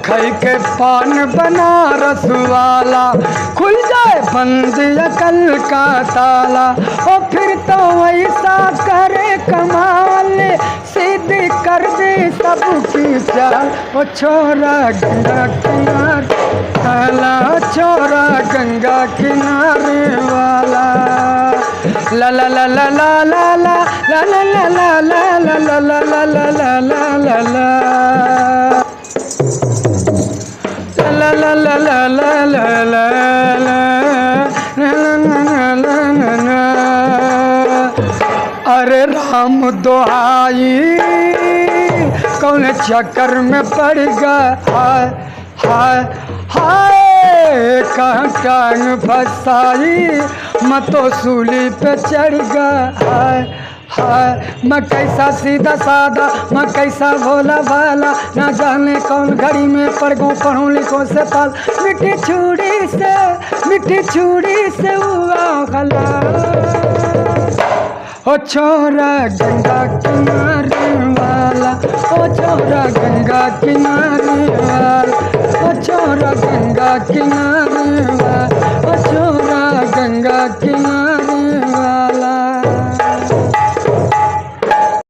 खई के पान बनारस वाला, खुल जाए बंद अकल का ताला। ओ फिर तो ऐसा करे कमाल, सीधी कर दे सबकी चाल। ओ छोरा गंगा किनारे वाला, छोरा गंगा किनारे वाला। ला ला ला ला ला ला ला ला ला ला ला ला ला ला ला ला ला ला ला la la la la la la la la। अरे राम दुहाई कौन चक्कर में पड़ गया, हाय हाय हाय कहाँ टांग फसाई, मैं तो सूली पे चढ़ गया, हाय हाय। मैं कैसा सीधा सादा, मैं कैसा भोला भाला, ना जाने कौन घड़ी में पड़ गो पढ़ूं लिखों से पाल। मिट्टी छुड़ी से हुआ खला। ओ छोरा गंगा किनारे वाला, ओ छोरा गंगा किनारे वाला, ओ छोरा गंगा किनारे वाला।